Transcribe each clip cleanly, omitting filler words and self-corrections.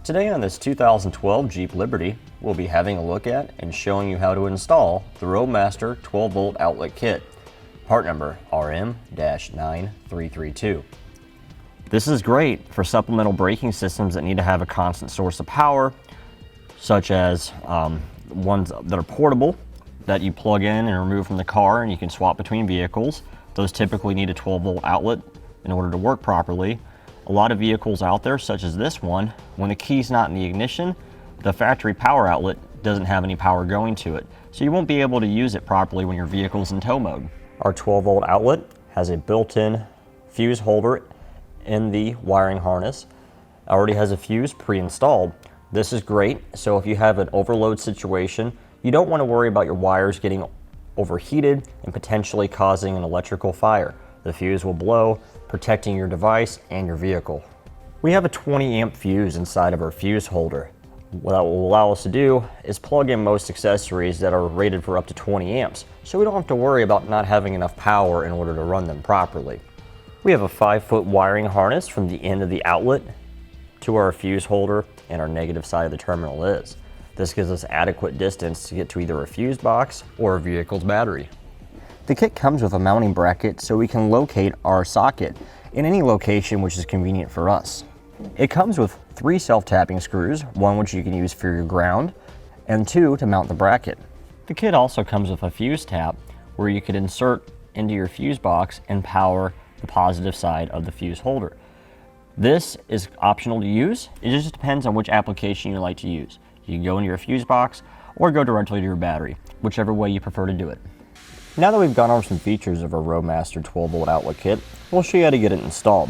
Today on this 2012 Jeep Liberty, we'll be having a look at and showing you how to install the Roadmaster 12-volt outlet kit, part number RM-9332. This is great for supplemental braking systems that need to have a constant source of power, such as ones that are portable that you plug in and remove from the car and you can swap between vehicles. Those typically need a 12-volt outlet in order to work properly. A lot of vehicles out there, such as this one, when the key's not in the ignition, the factory power outlet doesn't have any power going to it, so you won't be able to use it properly when your vehicle's in tow mode. Our 12-volt outlet has a built-in fuse holder in the wiring harness. It already has a fuse pre-installed. This is great, so if you have an overload situation, you don't want to worry about your wires getting overheated and potentially causing an electrical fire. The fuse will blow, protecting your device and your vehicle. We have a 20 amp fuse inside of our fuse holder. What that will allow us to do is plug in most accessories that are rated for up to 20 amps, so we don't have to worry about not having enough power in order to run them properly. We have a 5-foot wiring harness from the end of the outlet to our fuse holder and our negative side of the terminal is. This gives us adequate distance to get to either a fuse box or a vehicle's battery. The kit comes with a mounting bracket so we can locate our socket in any location which is convenient for us. It comes with 3 self-tapping screws, one which you can use for your ground, and 2 to mount the bracket. The kit also comes with a fuse tap where you could insert into your fuse box and power the positive side of the fuse holder. This is optional to use. It just depends on which application you like to use. You can go into your fuse box or go directly to your battery, whichever way you prefer to do it. Now that we've gone over some features of our Roadmaster 12-volt outlet kit, we'll show you how to get it installed.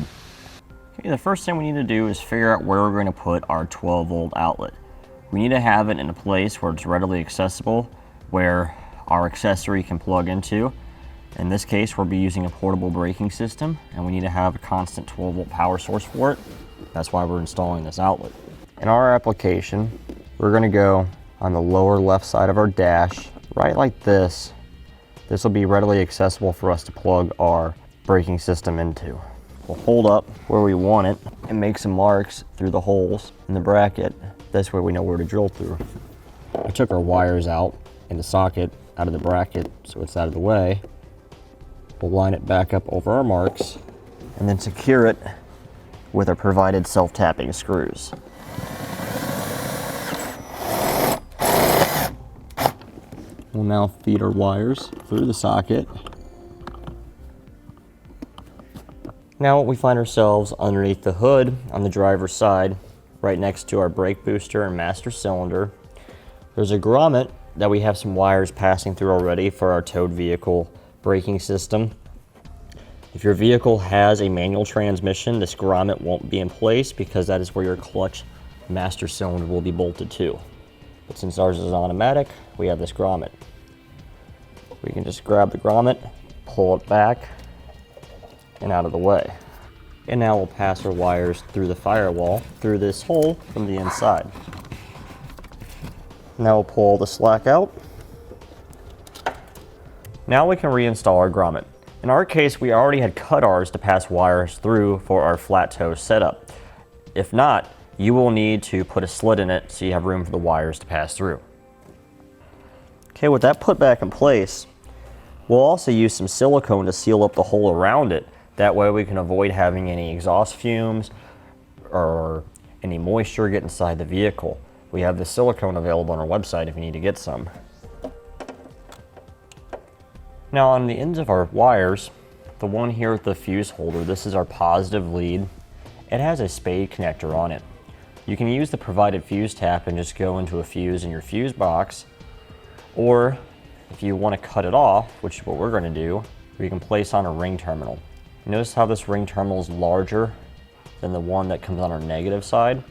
Okay, the first thing we need to do is figure out where we're going to put our 12-volt outlet. We need to have it in a place where it's readily accessible, where our accessory can plug into. In this case, we'll be using a portable braking system, and we need to have a constant 12-volt power source for it. That's why we're installing this outlet. In our application, we're going to go on the lower left side of our dash, right like this. This will be readily accessible for us to plug our braking system into. We'll hold up where we want it and make some marks through the holes in the bracket. This way we know where to drill through. I took our wires out in the socket out of the bracket so it's out of the way. We'll line it back up over our marks and then secure it with our provided self-tapping screws. We'll now feed our wires through the socket. Now we find ourselves underneath the hood on the driver's side, right next to our brake booster and master cylinder. There's a grommet that we have some wires passing through already for our towed vehicle braking system. If your vehicle has a manual transmission, this grommet won't be in place because that is where your clutch master cylinder will be bolted to. But since ours is automatic, we have this grommet. We can just grab the grommet, pull it back, and out of the way. And now we'll pass our wires through the firewall, through this hole from the inside. Now we'll pull the slack out. Now we can reinstall our grommet. In our case, we already had cut ours to pass wires through for our flat toe setup. If not, you will need to put a slit in it so you have room for the wires to pass through. Okay, with that put back in place, we'll also use some silicone to seal up the hole around it. That way we can avoid having any exhaust fumes or any moisture get inside the vehicle. We have the silicone available on our website if you need to get some. Now on the ends of our wires, the one here with the fuse holder, this is our positive lead. It has a spade connector on it. You can use the provided fuse tap and just go into a fuse in your fuse box, or if you want to cut it off, which is what we're going to do, we can place on a ring terminal. Notice how this ring terminal is larger than the one that comes on our negative side.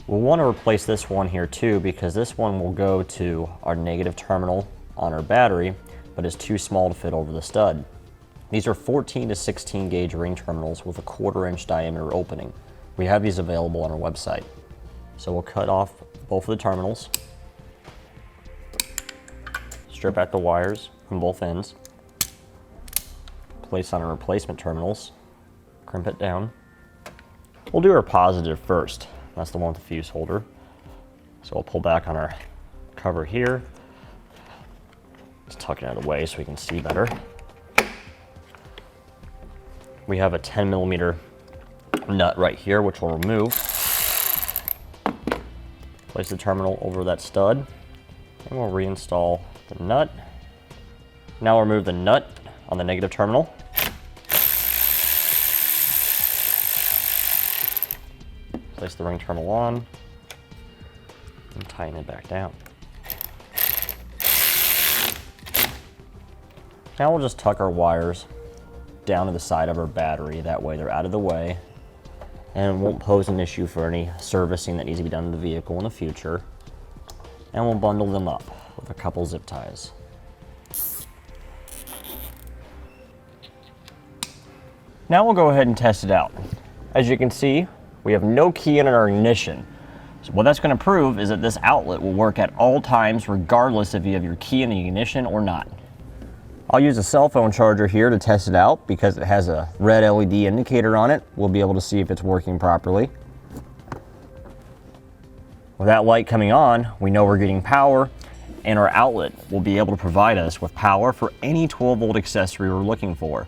We'll want to replace this one here too, because this one will go to our negative terminal on our battery, but is too small to fit over the stud. These are 14 to 16 gauge ring terminals with a 1/4 inch diameter opening. We have these available on our website. So we'll cut off both of the terminals, strip out the wires from both ends, place on our replacement terminals, crimp it down. We'll do our positive first. That's the one with the fuse holder. So we'll pull back on our cover here. Just tuck it out of the way so we can see better. We have a 10mm nut right here, which we'll remove. Place the terminal over that stud, and we'll reinstall the nut. Now we'll remove the nut on the negative terminal. Place the ring terminal on, and tighten it back down. Now we'll just tuck our wires down to the side of our battery. That way they're out of the way and won't pose an issue for any servicing that needs to be done to the vehicle in the future. And we'll bundle them up with a couple zip ties. Now we'll go ahead and test it out. As you can see, we have no key in our ignition. So what that's going to prove is that this outlet will work at all times regardless if you have your key in the ignition or not. I'll use a cell phone charger here to test it out because it has a red LED indicator on it. We'll be able to see if it's working properly. With that light coming on, we know we're getting power, and our outlet will be able to provide us with power for any 12-volt accessory we're looking for.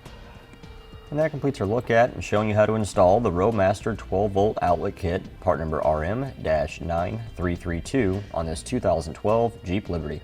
And that completes our look at and showing you how to install the Roadmaster 12-volt outlet kit, part number RM-9332 on this 2012 Jeep Liberty.